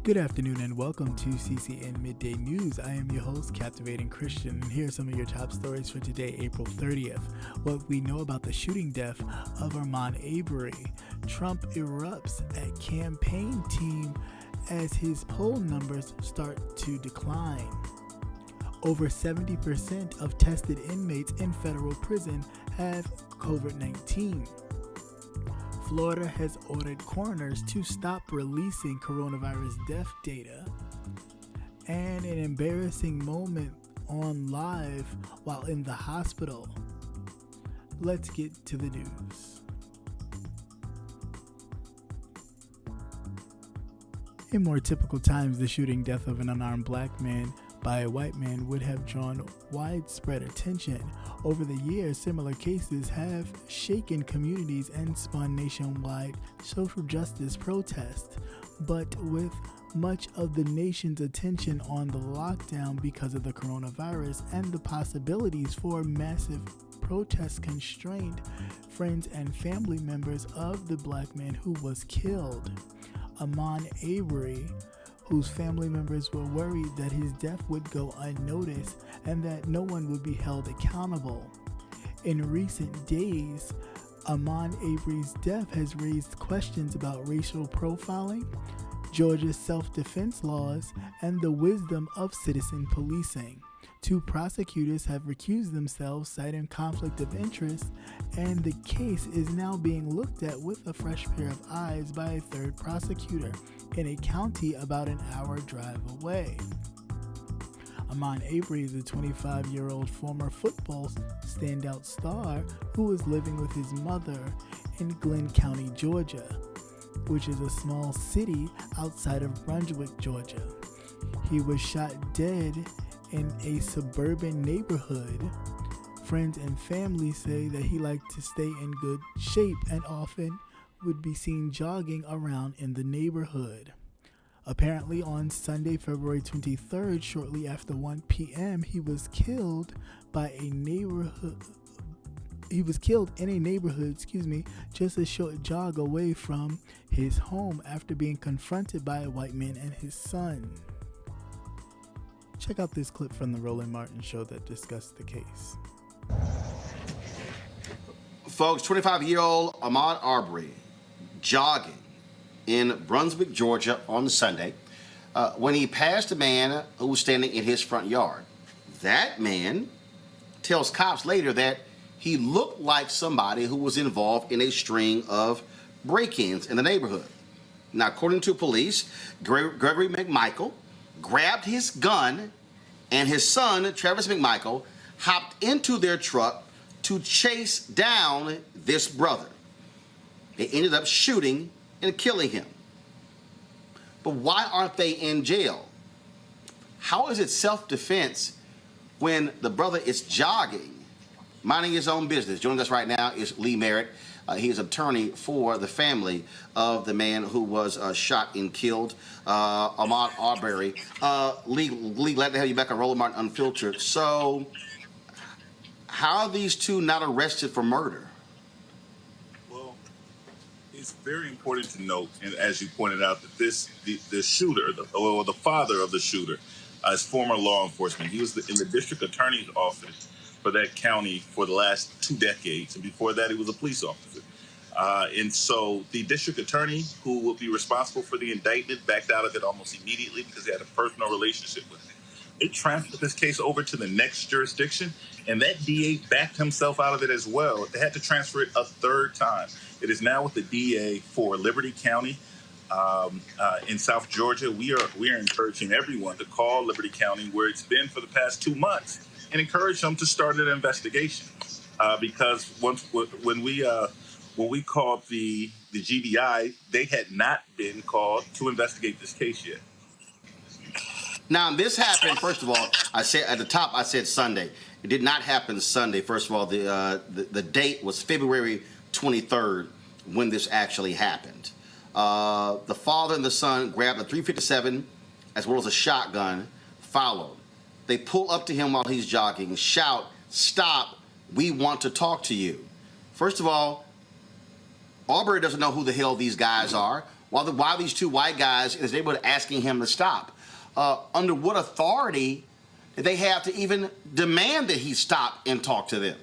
Good afternoon and welcome to CCN Midday News. I am your host, Captivating Christian, and here are some of your top stories for today, April 30th. What we know about the shooting death of Ahmaud Arbery. Trump erupts at campaign team as his poll numbers start to decline. Over 70% of tested inmates in federal prison have COVID-19. Florida has ordered coroners to stop releasing coronavirus death data. And an embarrassing moment on live while in the hospital. Let's get to the news. In more typical times, the shooting death of an unarmed black man by a white man would have drawn widespread attention. Over the years, similar cases have shaken communities and spun nationwide social justice protests. But with much of the nation's attention on the lockdown because of the coronavirus and the possibilities for massive protests constrained friends and family members of the black man who was killed. Ahmaud Arbery, whose family members were worried that his death would go unnoticed and that no one would be held accountable. In recent days, Ahmaud Arbery's death has raised questions about racial profiling, Georgia's self-defense laws, and the wisdom of citizen policing. Two prosecutors have recused themselves, citing conflict of interest, and the case is now being looked at with a fresh pair of eyes by a third prosecutor in a county about an hour drive away. Ahmaud Arbery is a 25-year-old former football standout star who was living with his mother in Glenn County, Georgia, which is a small city outside of Brunswick, Georgia. He was shot dead in a suburban neighborhood. Friends and family say that he liked to stay in good shape and often would be seen jogging around in the neighborhood. Apparently on Sunday, February 23rd, shortly after 1 p.m., he was killed in a neighborhood, just a short jog away from his home after being confronted by a white man and his son. Check out this clip from the Roland Martin show that discussed the case. Folks, 25-year-old Ahmaud Arbery jogging in Brunswick, Georgia on Sunday when he passed a man who was standing in his front yard. That man tells cops later that he looked like somebody who was involved in a string of break-ins in the neighborhood. Now, according to police, Gregory McMichael grabbed his gun and his son, Travis McMichael, hopped into their truck to chase down this brother. They ended up shooting and killing him. But why aren't they in jail? How is it self-defense when the brother is jogging, minding his own business? Joining us right now is Lee Merritt. He is attorney for the family of the man who was shot and killed, Ahmaud Arbery. Lee, glad to have you back on Roland Martin Unfiltered. So, how are these two not arrested for murder? Well, it's very important to note, and as you pointed out, that the shooter, the father of the shooter, is former law enforcement. He was in the district attorney's office for that county for the last 2 decades, and before that he was a police officer. And so the district attorney, who will be responsible for the indictment, backed out of it almost immediately because he had a personal relationship with it. It transferred this case over to the next jurisdiction, and that DA backed himself out of it as well. They had to transfer it a third time. It is now with the DA for Liberty County in South Georgia. We are encouraging everyone to call Liberty County, where it's been for the past 2 months, and encourage them to start an investigation. Because when we called the GBI, they had not been called to investigate this case yet. Now, this happened, first of all, I said at the top, I said Sunday. It did not happen Sunday. First of all, the date was February 23rd when this actually happened. The father and the son grabbed a .357 as well as a shotgun, followed. They pull up to him while he's jogging, shout, "Stop, we want to talk to you." First of all, Arbery doesn't know who the hell these guys are. while these two white guys, as they were asking him to stop. Under what authority did they have to even demand that he stop and talk to them?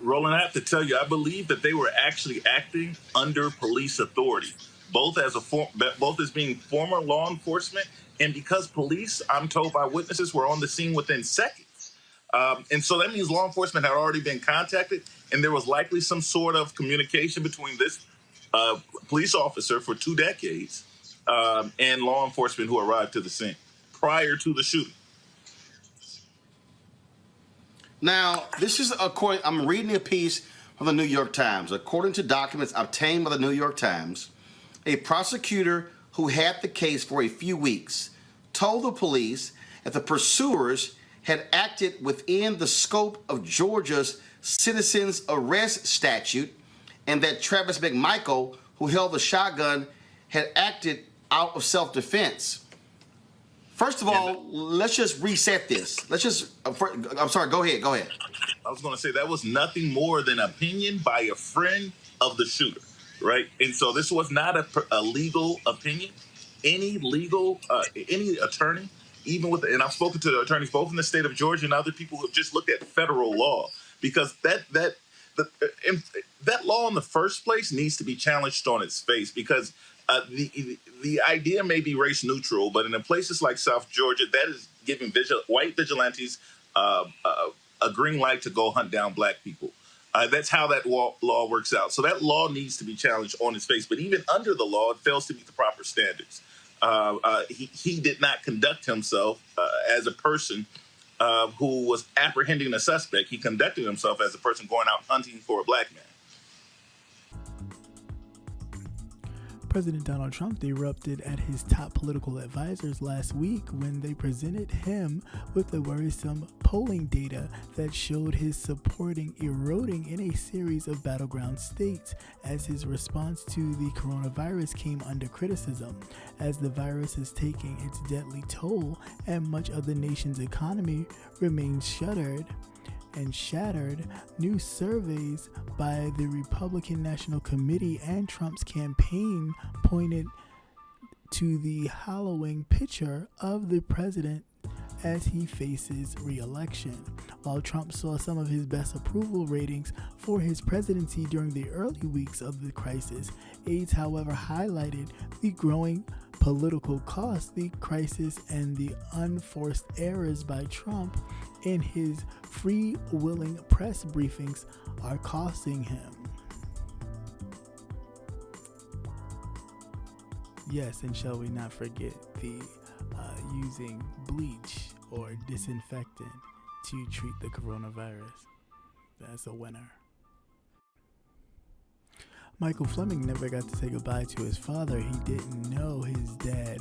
Roland, I have to tell you, I believe that they were actually acting under police authority, both as being former law enforcement, and because police, I'm told by witnesses, were on the scene within seconds. And so that means law enforcement had already been contacted, and there was likely some sort of communication between this police officer for 2 decades and law enforcement who arrived to the scene prior to the shooting. Now, this is I'm reading a piece from the New York Times. According to documents obtained by the New York Times, a prosecutor who had the case for a few weeks told the police that the pursuers had acted within the scope of Georgia's citizens arrest statute, and that Travis McMichael, who held the shotgun, had acted out of self-defense. First of all, let's just reset this. I'm sorry, go ahead. I was going to say that was nothing more than opinion by a friend of the shooter, right? And so this was not a legal opinion. Any attorney, and I've spoken to the attorneys both in the state of Georgia and other people who have just looked at federal law, because that law in the first place needs to be challenged on its face, because the idea may be race neutral, but in places like South Georgia, that is giving white vigilantes a green light to go hunt down black people. That's how that law works out. So that law needs to be challenged on its face. But even under the law, it fails to meet the proper standards. He did not conduct himself as a person who was apprehending a suspect. He conducted himself as a person going out hunting for a black man. President Donald Trump erupted at his top political advisors last week when they presented him with the worrisome polling data that showed his supporting eroding in a series of battleground states as his response to the coronavirus came under criticism. As the virus is taking its deadly toll and much of the nation's economy remains shattered, new surveys by the Republican National Committee and Trump's campaign pointed to the harrowing picture of the president as he faces re-election. While Trump saw some of his best approval ratings for his presidency during the early weeks of the crisis, aides, however, highlighted the growing political costs the crisis and the unforced errors by Trump in his free-wheeling press briefings are costing him. Yes, and shall we not forget the using bleach or disinfectant to treat the coronavirus. That's a winner. Michael Fleming never got to say goodbye to his father. He didn't know his dad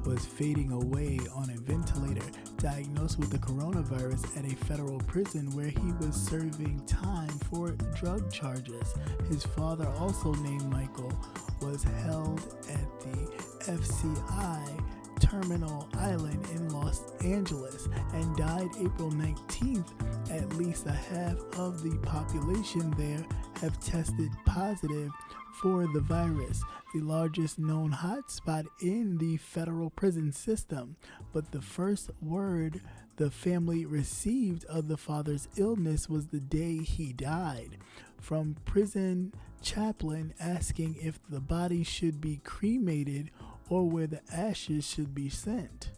was fading away on a ventilator, diagnosed with the coronavirus at a federal prison where he was serving time for drug charges. His father, also named Michael, was held at the FCI Terminal Island in Los Angeles and died April 19th. At least a half of the population there have tested positive for the virus, the largest known hotspot in the federal prison system. But the first word the family received of the father's illness was the day he died, from prison chaplain asking if the body should be cremated or where the ashes should be sent.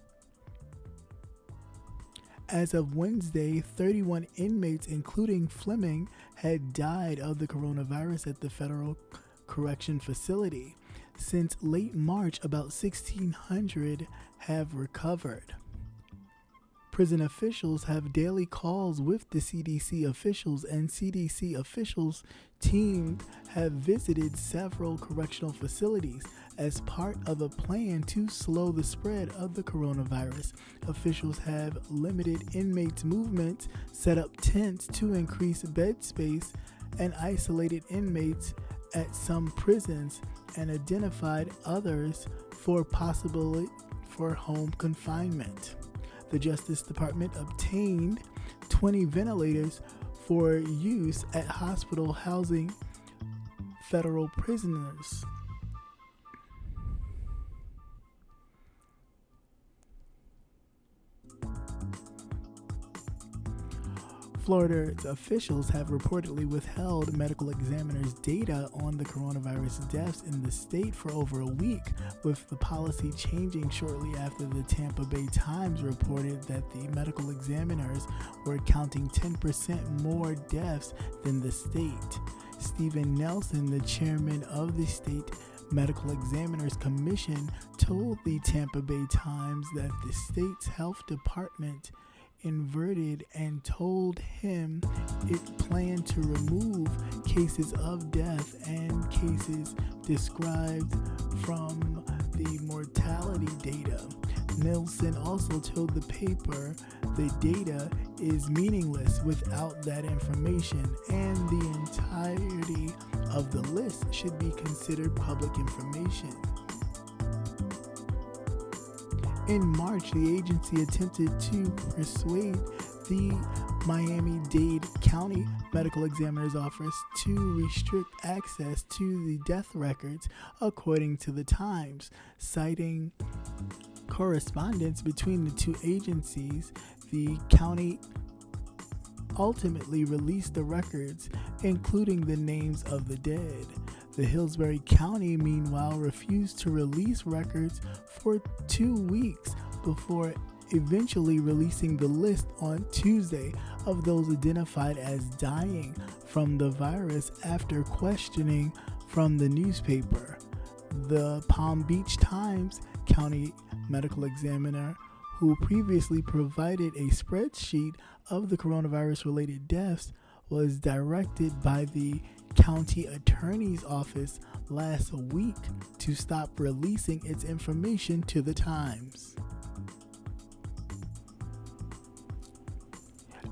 As of Wednesday, 31 inmates, including Fleming, had died of the coronavirus at the federal correction facility. Since late March, about 1,600 have recovered. Prison officials have daily calls with the CDC officials, and CDC officials teams have visited several correctional facilities as part of a plan to slow the spread of the coronavirus. Officials have limited inmates' movement, set up tents to increase bed space, and isolated inmates at some prisons, and identified others for home confinement. The Justice Department obtained 20 ventilators for use at hospital housing federal prisoners. Florida's officials have reportedly withheld medical examiners' data on the coronavirus deaths in the state for over a week, with the policy changing shortly after the Tampa Bay Times reported that the medical examiners were counting 10% more deaths than the state. Stephen Nelson, the chairman of the state Medical Examiners Commission, told the Tampa Bay Times that the state's health department inverted and told him it planned to remove cases of death and cases described from the mortality data. Nelson also told the paper the data is meaningless without that information, and the entirety of the list should be considered public information. In March, the agency attempted to persuade the Miami-Dade County Medical Examiner's Office to restrict access to the death records, according to the Times. Citing correspondence between the two agencies, the county ultimately released the records, including the names of the dead. The Hillsborough County, meanwhile, refused to release records for 2 weeks before eventually releasing the list on Tuesday of those identified as dying from the virus after questioning from the newspaper. The Palm Beach Times County Medical Examiner, who previously provided a spreadsheet of the coronavirus-related deaths, was directed by the county attorney's office last week to stop releasing its information to the Times.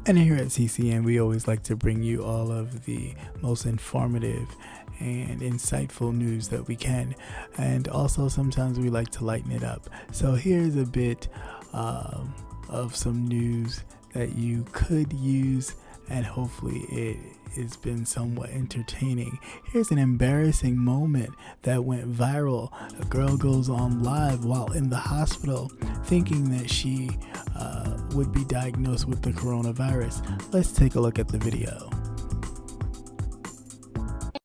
And here at CCN, we always like to bring you all of the most informative and insightful news that we can, and also sometimes we like to lighten it up. So here's a bit of some news that you could use, and hopefully it has been somewhat entertaining. Here's an embarrassing moment that went viral. A girl goes on live while in the hospital thinking that she would be diagnosed with the coronavirus. Let's take a look at the video.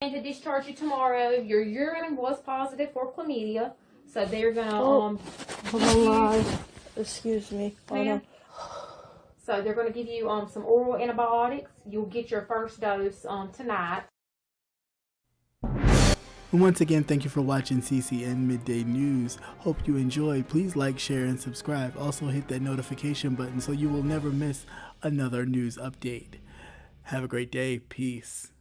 To discharge you tomorrow. Your urine was positive for chlamydia, so they're gonna Excuse me. So they're gonna give you some oral antibiotics. You'll get your first dose tonight. And once again, thank you for watching CCN Midday News. Hope you enjoyed. Please like, share, and subscribe. Also hit that notification button so you will never miss another news update. Have a great day. Peace.